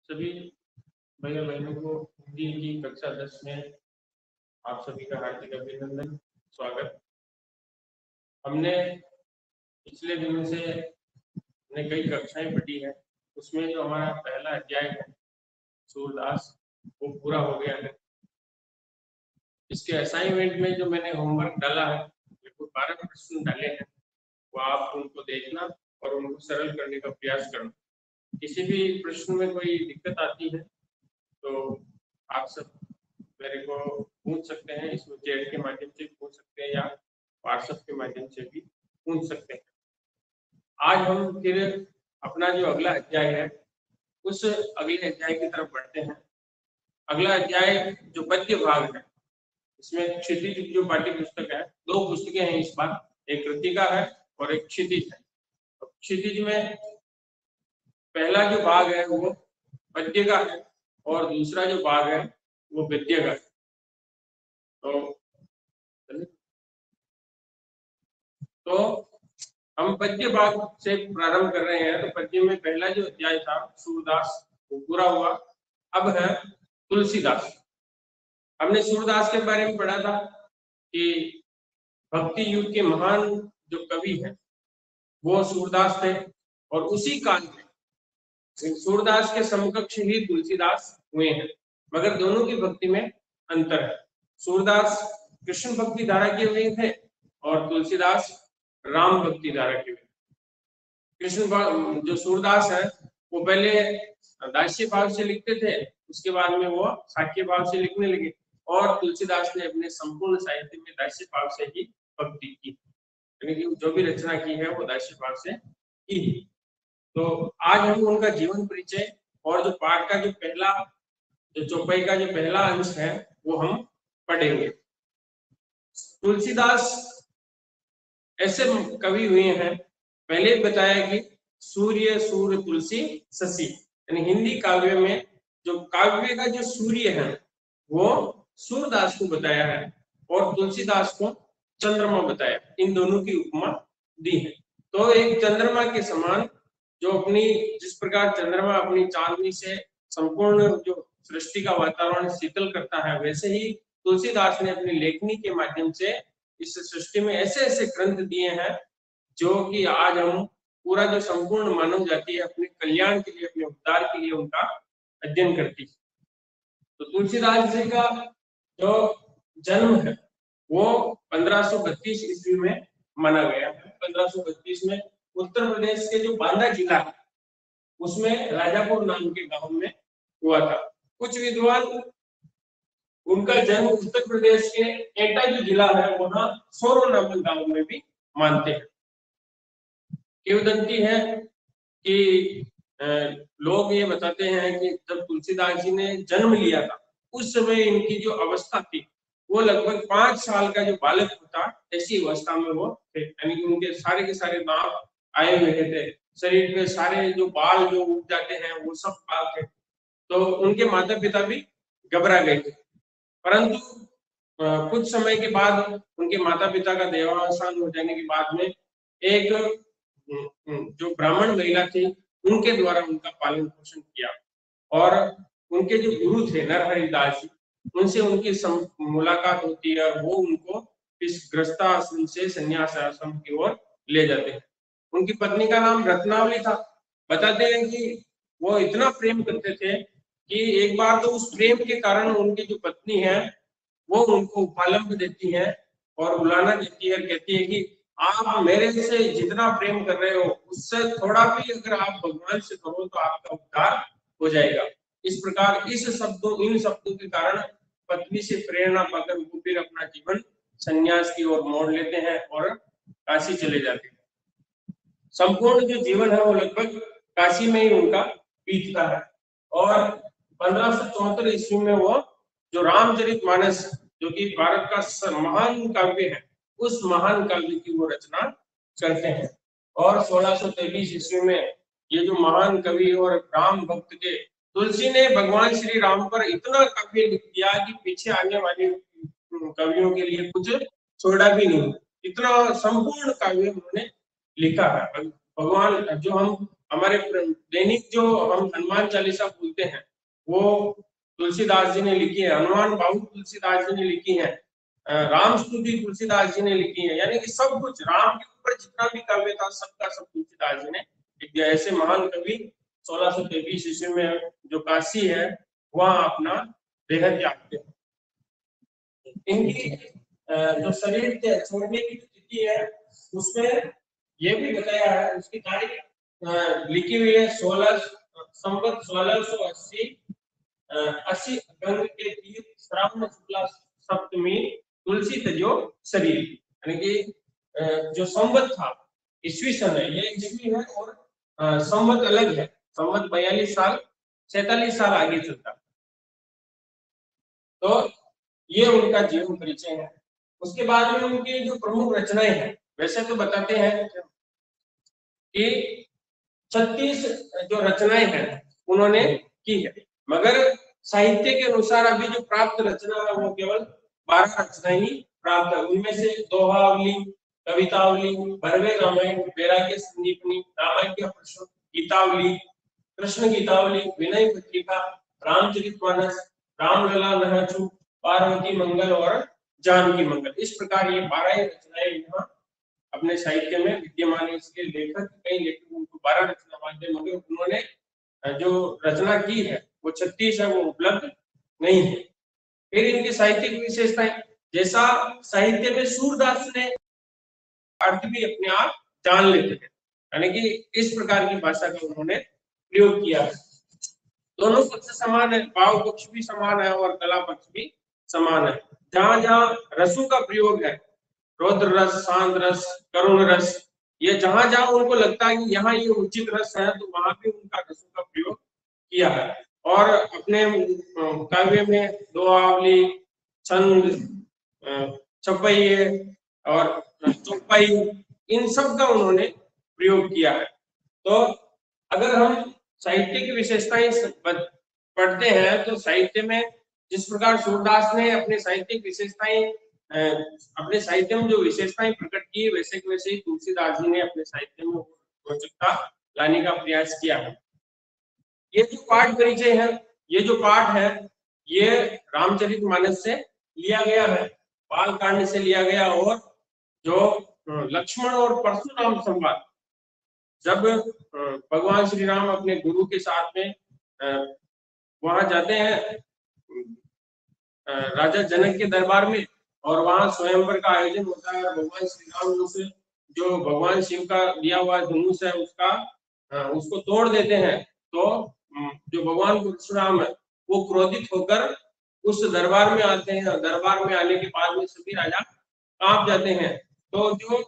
सभी भैया बहनों को हिंदी की कक्षा 10 में आप सभी का हार्दिक अभिनंदन, स्वागत। हमने पिछले दिनों से कई कक्षाएं पढ़ी है, उसमें जो हमारा पहला अध्याय है सूरदास, वो पूरा हो गया है। इसके असाइनमेंट में जो मैंने होमवर्क डाला है, लगभग 12 प्रश्न डाले हैं, वो आप उनको देखना और उनको सरल करने का प्रयास करना। किसी भी प्रश्न में कोई दिक्कत आती है तो आप सब मेरे को पूछ सकते हैं, इसमें चैट के माध्यम से पूछ सकते हैं या व्हाट्सएप के माध्यम से भी पूछ सकते हैं। आज हम फिर अपना जो अगला अध्याय है उस अगले अध्याय की तरफ बढ़ते हैं। अगला अध्याय जो पद्य भाग है, इसमें क्षितिज जो पाठ्य पुस्तक है, दो पुस्तकें हैं इस बार, एक कृतिका है और एक क्षितिज है। तो क्षितिज में पहला जो भाग है वो पद्य का है और दूसरा जो भाग है वो गद्य का है। तो हम पद्य भाग से प्रारंभ कर रहे हैं। तो पद्य में पहला जो अध्याय था सूरदास, वो पूरा हुआ। अब है तुलसीदास। हमने सूरदास के बारे में पढ़ा था कि भक्ति युग के महान जो कवि हैं वो सूरदास थे, और उसी काल में सूरदास के समकक्ष ही तुलसीदास हुए हैं, मगर दोनों की भक्ति में अंतर है। सूरदास कृष्ण भक्ति धारा के हुए थे और तुलसीदास राम भक्ति धारा के हुए। कृष्ण जो सूरदास है वो पहले दास्य भाव से लिखते थे, उसके बाद में वो साक्य भाव से लिखने लगे, और तुलसीदास ने अपने संपूर्ण साहित्य में दास्य भाव से ही भक्ति की, यानी कि जो भी रचना की है वो दास्य भाव से की। तो आज हम उनका जीवन परिचय और जो पाठ का जो पहला, जो चौपाई का जो पहला अंश है वो हम पढ़ेंगे। तुलसीदास ऐसे कवि हुए हैं, पहले बताया कि सूर्य सूर्य तुलसी शशि, यानी हिंदी काव्य में जो काव्य का जो सूर्य है वो सूरदास को बताया है और तुलसीदास को चंद्रमा बताया। इन दोनों की उपमा दी है। तो एक चंद्रमा के समान, जो अपनी जिस प्रकार चंद्रमा अपनी चांदनी से संपूर्ण जो सृष्टि का वातावरण शीतल करता है, वैसे ही तुलसीदास ने अपनी लेखनी के माध्यम से इस सृष्टि में ऐसे ऐसे ग्रंथ दिए हैं जो कि आज हम पूरा जो संपूर्ण मानव जाति है अपने कल्याण के लिए, अपने उद्धार के लिए उनका अध्ययन करती है। तो तुलसीदास जी का जो जन्म है वो 1532 ईस्वी में माना गया है। 1532 में उत्तर प्रदेश के जो बांदा जिला है उसमें राजापुर नाम के गांव में हुआ था। कुछ विद्वान उनका जन्म उत्तर प्रदेश के एटा जो जिला है वहां सोरो नामक गांव में भी मानते हैं। किंवदंती है कि लोग ये बताते हैं कि जब तुलसीदास जी ने जन्म लिया था उस समय इनकी जो अवस्था थी वो लगभग 5 साल का जो बालक होता ऐसी अवस्था में वो थे, यानी कि उनके सारे के सारे दांत आए हुए थे, शरीर पे सारे जो बाल जो उग जाते हैं वो सब बाल थे। तो उनके माता पिता भी घबरा गए थे, परंतु कुछ समय के बाद उनके माता पिता का देहावसान हो जाने के बाद में एक जो ब्राह्मण महिला थी उनके द्वारा उनका पालन पोषण किया, और उनके जो गुरु थे नरहरिदास जी, उनसे उनकी मुलाकात होती है और वो उनको इस गृहस्थाश्रम से संन्यास आश्रम की ओर ले जाते हैं। उनकी पत्नी का नाम रत्नावली था। बताते हैं कि वो इतना प्रेम करते थे कि एक बार तो उस प्रेम के कारण उनकी जो पत्नी है वो उनको उपालंब देती है और बुलाना देती है, कहती है कि आप मेरे से जितना प्रेम कर रहे हो उससे थोड़ा भी अगर आप भगवान से करो तो आपका उद्धार हो जाएगा। इस प्रकार इन शब्दों के कारण पत्नी से प्रेरणा पाकर वो फिर अपना जीवन संन्यास की ओर मोड़ लेते हैं और काशी चले जाते हैं। संपूर्ण जो जीवन है वो लगभग काशी में ही उनका बीतता है, और 1574 ईस्वी में वो जो रामचरितमानस, जो कि भारत का महान काव्य है, उस महान काव्य की वो रचना करते हैं। और 1623 ईस्वी में ये जो महान कवि और राम भक्त के तुलसी ने भगवान श्री राम पर इतना काव्य लिख दिया कि पीछे आने वाले कवियों के लिए कुछ छोड़ा भी नहीं, इतना संपूर्ण काव्य उन्होंने लिखा है। भगवान जो हम हमारे दैनिक जो हम हनुमान चालीसा बोलते हैं वो तुलसीदास जी ने लिखी है, हनुमान बाहु तुलसीदास जी ने लिखी है, राम स्तुति तुलसीदास जी ने लिखी है। यानी कि सब कुछ राम के ऊपर जितना भी काव्य था सबका सब तुलसीदास जी ने लिख दिया। ऐसे महान कवि 1623 ईस्वी में जो काशी है वहां अपना देह त्यागते हैं। इनकी जो शरीर के छोड़ने की तिथि है उसमें ये भी बताया है, उसकी तारीख लिखी हुई है 16 संवत 1680 80 गंग के तीर श्रावण शुक्ला सप्तमी तुलसी तजो शरीर। यानी कि जो संवत था ईस्वी सन है, ये ईस्वी है और संवत अलग है, संवत 42 साल 46 साल आगे चलता। तो ये उनका जीवन परिचय है। उसके बाद में उनकी जो प्रमुख रचनाएं हैं, वैसे तो बताते हैं कि 36 जो रचनाएं हैं उन्होंने की है, मगर साहित्य के अनुसार अभी जो प्राप्त रचना है वो केवल 12 रचनाएं ही प्राप्त है। उनमें से दोहावली, कवितावली, भरवे रामायण, वैराग्य संदीपनी, रामायण के प्रश्न, गीतावली, कृष्ण गीतावली, विनय पत्रिका, रामचरितमानस, रामलला नहाचू, पार्वती मंगल और जानकी मंगल। इस प्रकार ये 12 रचनाएं यहाँ अपने साहित्य में विद्यमान है। इसके लेखक कई लेखक उनको 12 रचना मानते हैं, मगर उन्होंने जो रचना की है वो 36 है, वो उपलब्ध नहीं है। फिर इनकी साहित्यिक विशेषताएं, जैसा साहित्य में सूरदास ने अर्थ भी अपने आप जान लेते हैं, यानी कि इस प्रकार की भाषा का उन्होंने प्रयोग किया है। दोनों पक्ष समान है, भाव पक्ष भी समान है और कला पक्ष भी समान है। जहां जहां रसों का प्रयोग है, रौद्र रस, शांत रस, करुण रस, ये जहां जहां उनको लगता है कि यहाँ ये उचित रस है तो वहां भी उनका रसों का प्रयोग किया है। और अपने काव्य में दोहावली, छंद, छपैये और चौपाई, इन सब का उन्होंने प्रयोग किया है। तो अगर हम साहित्य की विशेषताएं पढ़ते हैं तो साहित्य में जिस प्रकार सूरदास ने अपने साहित्यिक विशेषताएं अपने साहित्य में जो विशेषताएं प्रकट की, वैसे के वैसे ही तुलसीदास जी ने अपने साहित्य में रोचकता लाने का प्रयास किया है। ये जो पाठ परिचय है, ये जो पाठ है, ये रामचरितमानस से लिया गया है, बाल कांड से लिया गया। और जो लक्ष्मण और परशुराम संवाद, जब भगवान श्री राम अपने गुरु के साथ में वहां जाते हैं राजा जनक के दरबार में, और वहां स्वयंवर का आयोजन होता है, भगवान श्री राम उस जो भगवान शिव का दिया हुआ धनुष है उसको तोड़ देते हैं। तो जो भगवान परशुराम है वो क्रोधित होकर उस दरबार में आते हैं। दरबार में आने के बाद में सभी राजा कांप जाते हैं। तो जो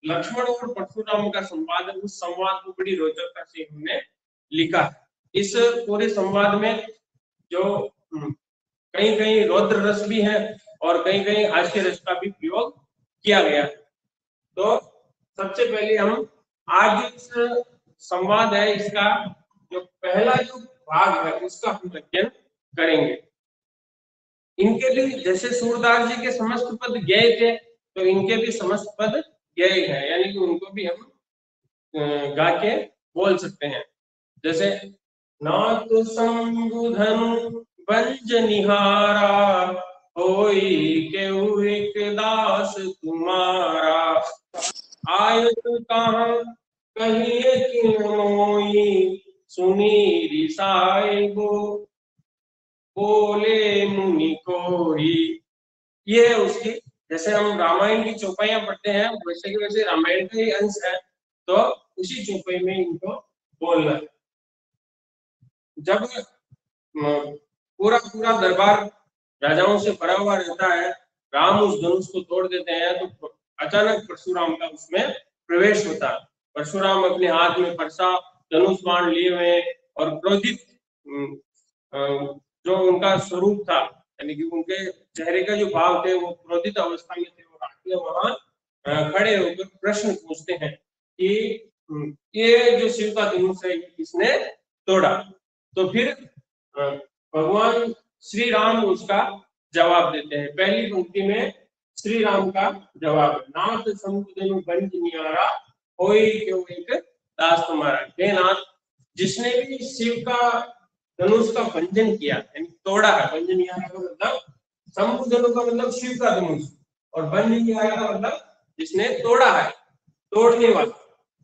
लक्ष्मण और परशुराम का संवाद है, उस संवाद को बड़ी रोचकता से हमने लिखा। इस पूरे संवाद में जो कहीं कहीं रौद्र रस भी है और कहीं कहीं हास्य रस का भी प्रयोग किया गया है। तो सबसे पहले हम आज इस संवाद है, इसका जो पहला जो भाग है उसका हम अध्ययन करेंगे। इनके भी जैसे सूरदास जी के समस्त पद गए थे, तो इनके भी समस्त पद गए हैं, यानी कि उनको भी हम गा के बोल सकते हैं। जैसे नाथ संबुधन बंज निहारा, होई केहू एक दास तुम्हारा, आयत कहाँ कहिए किन मोई, सुनी रिसाए गो बोले मुनि कोई। ये है उसकी, जैसे हम रामायण की चौपाइयां पढ़ते हैं वैसे के वैसे रामायण का ही अंश है, तो उसी चौपाई में इनको बोलना है। जब पूरा पूरा दरबार राजाओं से भरा हुआ रहता है, राम उस धनुष को तोड़ देते हैं, तो अचानक परशुराम का उसमें प्रवेश होता है। परशुराम अपने हाथ में परसा धनुष बाण लिए हुए और क्रोधित जो उनका स्वरूप था, यानी कि उनके चेहरे का जो भाव थे वो क्रोधित अवस्था में थे, और आगे वहां खड़े होकर प्रश्न पूछते हैं कि ये जो शिव का धनुष है किसने तोड़ा। तो फिर भगवान श्री राम उसका जवाब देते हैं। पहली पंक्ति में श्री राम का जवाब है, नाथ समुद्र बंज नियारा, होई क्यों एक दास तुम्हारा। हे नाथ, जिसने भी शिव का धनुष का भंजन किया, यानी तोड़ा है, भंजन यहाँ का मतलब शंभु धनु का मतलब शिव का धनुष, और भंजन किया का मतलब जिसने तोड़ा है, तोड़ने वाला,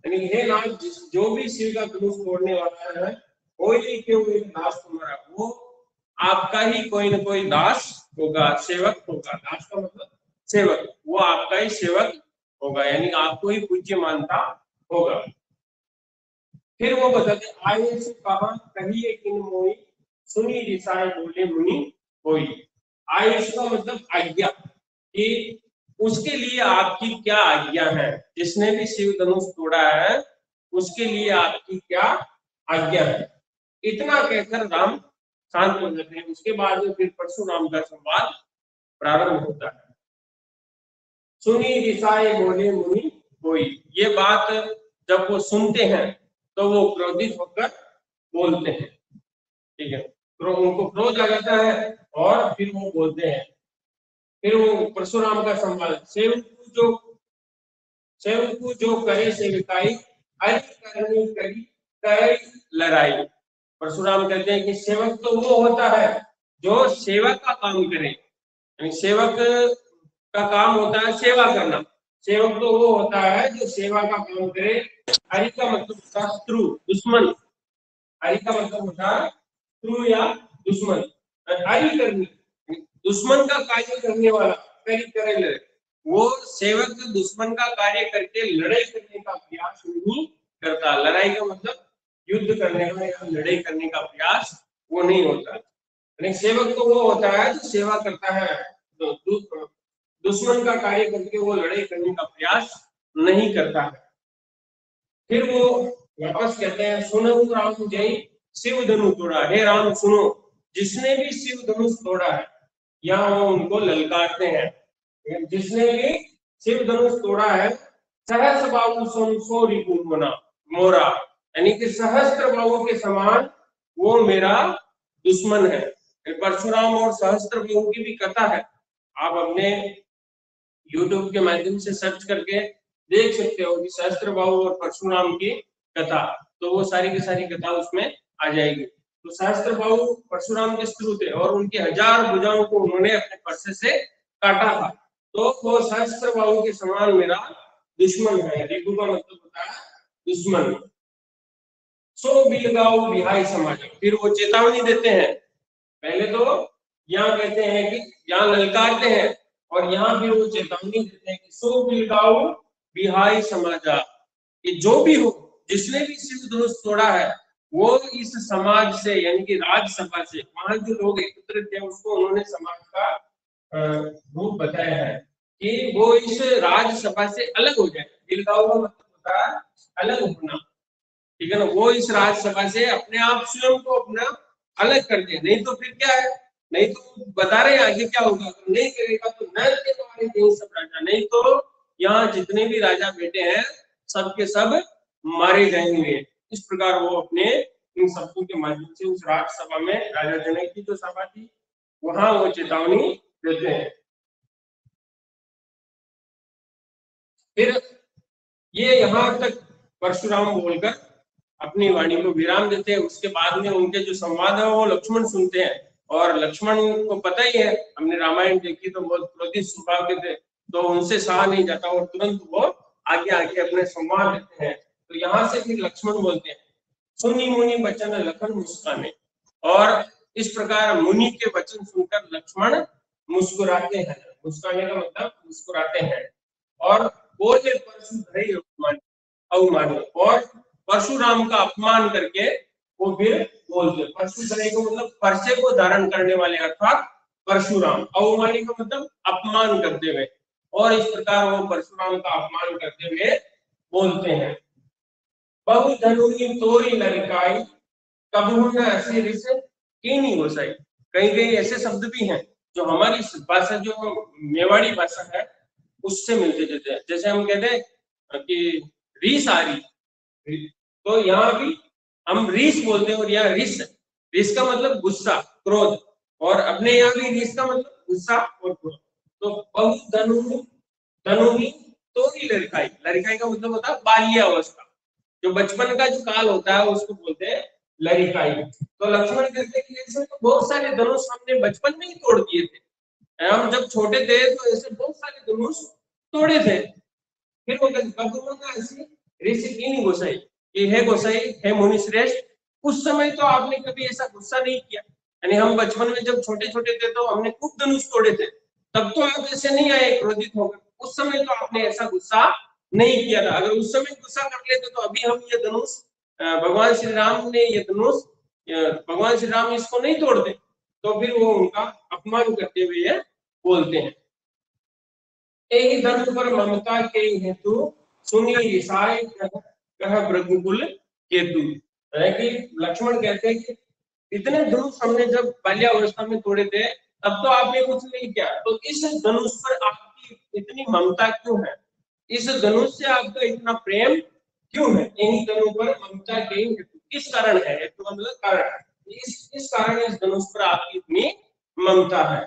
यानी हे नाथ, जो भी शिव का धनुष तोड़ने वाला है, कोई क्यों एक दास तुम्हारा, वो आपका ही कोई न कोई दास होगा, सेवक होगा। दास का मतलब सेवक, वो आपका ही सेवक होगा, यानी आपको ही पूज्य मानता होगा। फिर वो बताते, आये से कहा कहिए किन मोई, सुनी रिसाए बोले मुनि होई। आयुष का मतलब आज्ञा, कि उसके लिए आपकी क्या आज्ञा है, जिसने भी शिव धनुष तोड़ा है उसके लिए आपकी क्या आज्ञा है। इतना कहकर राम शांत हो जाते हैं। उसके बाद में फिर परशुराम का संवाद प्रारंभ होता है। सुनी रिसाए बोले मुनि होई, ये बात जब वो सुनते हैं तो वो क्रोधित होकर बोलते हैं, ठीक है, तो उनको क्रोध आ जाता है और फिर वो बोलते हैं। फिर वो परशुराम का संवाद, सेवकु जो करे सेविकाई, हरि करनी करी करे लड़ाई। परशुराम कहते हैं कि सेवक तो वो होता है जो सेवक का काम करे, यानी सेवक का काम होता है सेवा करना, सेवक तो वो होता है जो सेवा का काम करे। हरि का मतलब होता है शत्रु, दुश्मन, हरि का मतलब होता है शत्रु या दुश्मन। हरि करनी, दुश्मन का कार्य करने वाला, करे लड़े, वो सेवक दुश्मन का कार्य करके लड़ाई करने का प्रयास नहीं करता। लड़ाई का मतलब युद्ध करने का या लड़ाई करने का प्रयास वो नहीं होता। सेवक तो वो होता है जो सेवा करता है, दुश्मन का कार्य करके वो लड़ाई करने का प्रयास नहीं करता है। फिर वो वापस कहते हैं, सुनो राम जय शिव धनु तोड़ा। हे राम सुनो, जिसने भी शिव धनुष तोड़ा है, यहाँ वो उनको ललकारते हैं। जिसने भी शिव धनुष तोड़ा है, सहस्त्र बाहु सो रिपु मोरा, यानी कि सहस्त्र बाहु के समान वो मेरा दुश्मन है। परशुराम और सहस्त्र बाहु की भी कथा है, आप अपने YouTube के माध्यम से सर्च करके देख सकते हो कि सहस्त्रबाहु और परशुराम की कथा, तो वो सारी की सारी कथा उसमें आ जाएगी। तो सहस्त्रबाहु परशुराम के शत्रु थे और उनकी 1000 भुजाओं को उन्होंने अपने परसे से काटा था, तो वो सहस्त्रबाहु के समान मेरा दुश्मन है। रिपु का मतलब होता है दुश्मन। सो बिलगाओ बिहाई समाज, फिर वो चेतावनी देते हैं। पहले तो यहाँ कहते हैं कि यहाँ ललकारते हैं, और यहाँ भी वो चेतावनी देते हैं कि सो बिलगाओ बिहाई समाजा, कि जो भी हो, जिसने भी शिव धनुष तोड़ा है, वो इस समाज से, यानी कि राज्यसभा से, वहां जो लोग एकत्रित थे उसको उन्होंने समाज का रूप बताया है कि वो इस राज्यसभा से अलग हो जाए। बिलगाओ का मतलब होता है अलग होना, ठीक है ना, वो इस राज्यसभा से अपने आप स्वयं को अपना अलग कर दे। नहीं तो फिर क्या है, नहीं तो बता रहे हैं आगे क्या होगा, नहीं करेगा तो नर के द्वारे कहीं सब राजा, नहीं तो यहाँ जितने भी राजा बेटे हैं सबके सब मारे जाएंगे। इस प्रकार वो अपने इन शब्दों के माध्यम से उस राज्यसभा में, राजा जनक की जो सभा थी, वहां वो चेतावनी देते हैं। फिर ये यहाँ तक परशुराम बोलकर अपनी वाणी को विराम देते हैं। उसके बाद में उनके जो संवाद है वो लक्ष्मण सुनते हैं, और लक्ष्मण को पता ही है, हमने रामायण देखी तो बहुत क्रोधित स्वभाव के थे, तो उनसे सहा नहीं जाता और तुरंत वो आगे आगे अपने संवाद देते हैं। तो यहाँ से फिर लक्ष्मण बोलते हैं, सुनी मुनि वचन लखन मुस्काने, और इस प्रकार मुनि के वचन सुनकर लक्ष्मण मुस्कुराते हैं। मुस्कुराने का मतलब मुस्कुराते हैं, और बोले परशु धरे अवमानी, और परशुराम का अपमान करके वो फिर बोलते। परशुधरे को मतलब परसे को धारण करने वाले, अर्थात परशुराम। अवमानी का मतलब अपमान करते हुए, और इस प्रकार वो परशुराम का अपमान करते हुए बोलते हैं। बहु धनुनी तोरी लड़काई, कबहू न ऐसे रिस कीनी गोसाई। कहीं कहीं ऐसे शब्द भी हैं जो हमारी भाषा, जो मेवाड़ी भाषा है, उससे मिलते जुलते हैं। जैसे हम कहते हैं कि रीस आ रही, तो यहाँ भी हम रीस बोलते हैं, और यहाँ रिस, रिस का मतलब गुस्सा, क्रोध, और अपने यहाँ भी रीस का मतलब गुस्सा और क्रोध। तो बहुत धनुनी तोरी लड़काई, लड़काई का मतलब होता है बाल्य अवस्था, जो बचपन का जो काल होता है उसको बोलते हैं लड़िकाई। तो लक्ष्मण कहते हैं कि ऐसे तो बहुत सारे धनुष हमने बचपन में ही तोड़ दिए थे, हम जब छोटे थे तो ऐसे बहुत सारे धनुष तोड़े थे। फिर वो कब ऐसी ऋषि की गोसाई कि हे गोसाई, हे मुनि श्रेष्ठ, उस समय तो आपने कभी ऐसा गुस्सा नहीं किया, यानी हम बचपन में जब छोटे छोटे थे तो हमने खूब धनुष तोड़े थे, तब तो आप ऐसे नहीं आए क्रोधित होकर, उस समय तो आपने ऐसा गुस्सा नहीं किया था। अगर उस समय गुस्सा कर लेते तो अभी हम ये धनुष, भगवान श्री राम ने ये धनुष, भगवान श्री राम इसको नहीं तोड़ते, तो फिर वो उनका अपमान करते हुए ये बोलते हैं। एक धनुष पर ममता के हेतु सुनी रिसाय कह भृगुकुल केतु, है कि लक्ष्मण कहते हैं कि इतने धनुष हमने जब बाल्यावस्था में तोड़े थे तब तो आपने कुछ नहीं किया, तो इस धनुष पर आपकी इतनी ममता क्यों है, इस धनुष से आपका इतना प्रेम क्यों है, इन्हीं धनुष पर ममता के हेतु, किस कारण है, हेतु मतलब कारण, इस कारण इस धनुष पर आपकी इतनी ममता है।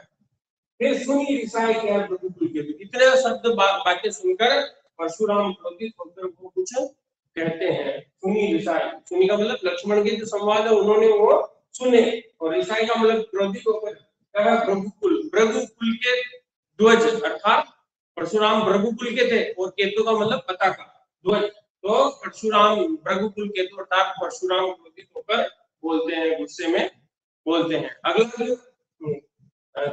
फिर सुनी रिसाई क्या भृगुकुल केतु, इतने शब्द बातें सुनकर परशुराम क्रोधित होकर वो कुछ कहते हैं। सुनी रिसाई, सुनी का मतलब लक्ष्मण के जो संवाद है उन्होंने वो सुने, और रिसाई का मतलब क्रोधित होकर कहा भृगुकुल, भृगुकुल के ध्वज, अर्थात परशुराम भृगुकुल के थे, और केतु का मतलब पताका, ध्वज, तो परशुराम भृगुकुल केतु अर्थात परशुराम क्रोधित होकर बोलते हैं, गुस्से में बोलते हैं। अगला जो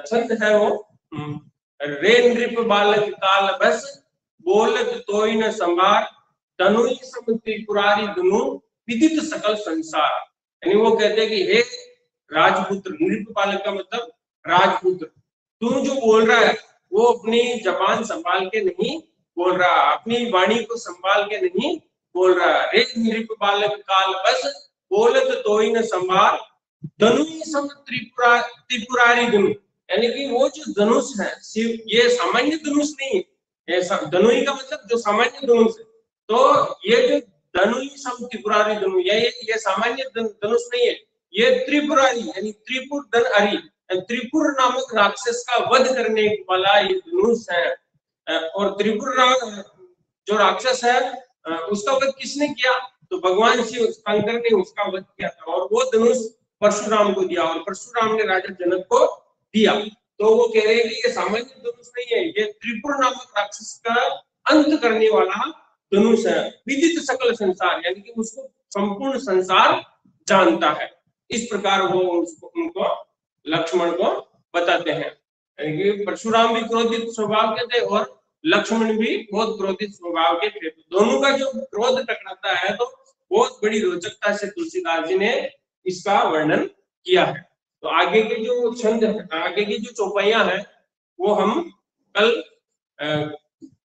छंद है वो रे नृप बालक काल बस बोलत तोय न संभार तनुई सम त्रिपुरारी दुनु विदित सकल संसार, यानी वो कहते हैं कि हे राजपुत्र, नृप बालक का मतलब राजपुत्र, तू जो बोल रहा है वो अपनी जबान संभाल के नहीं बोल रहा, अपनी वाणी को संभाल के नहीं बोल रहा। रे नृप बालक काल बस बोलत तोय न संभार धनुई सम त्रिपुरारी दुनु, यानी कि वो जो धनुष है शिव, ये सामान्य धनुष नहीं है, धनुई का मतलब जो सामान्य धनुष है, तो ये जो धनुई सम त्रिपुरारी धनु, ये सामान्य धनुष नहीं है, ये त्रिपुरारी यानी त्रिपुर धन हरि, त्रिपुर नामक राक्षस का वध करने वाला ये धनुष है। और त्रिपुर जो राक्षस है उसका वध किसने किया, तो भगवान शिव शंकर ने उसका वध किया था, और वो धनुष परशुराम को दिया, और परशुराम ने राजा जनक को दिया। तो वो कह रहे हैं कि ये सामान्य धनुष नहीं है, ये त्रिपुर नामक राक्षस का अंत करने वाला धनुष है, विदित सकल संसार, यानी कि उसको संपूर्ण संसार जानता है। इस प्रकार वो उनको लक्ष्मण को बताते हैं, यानी कि परशुराम भी क्रोधित स्वभाव के थे और लक्ष्मण भी बहुत क्रोधित स्वभाव के थे, दोनों का जो क्रोध टकराता है तो बहुत बड़ी रोचकता से तुलसीदास जी ने इसका वर्णन किया है। तो आगे के जो छंद, आगे की जो चौपाइयां हैं वो हम कल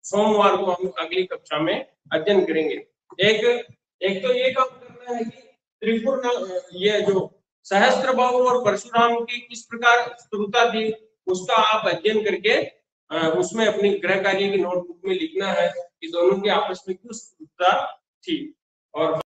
सोमवार को हम अगली कक्षा में अध्ययन करेंगे। एक तो ये काम करना है कि त्रिपुर, ये जो सहस्त्रबाहु और परशुराम की किस प्रकार शत्रुता थी उसका आप अध्ययन करके उसमें अपनी गृह कार्य की नोटबुक में लिखना है कि दोनों के आपस में क्यों शत्रुता थी। और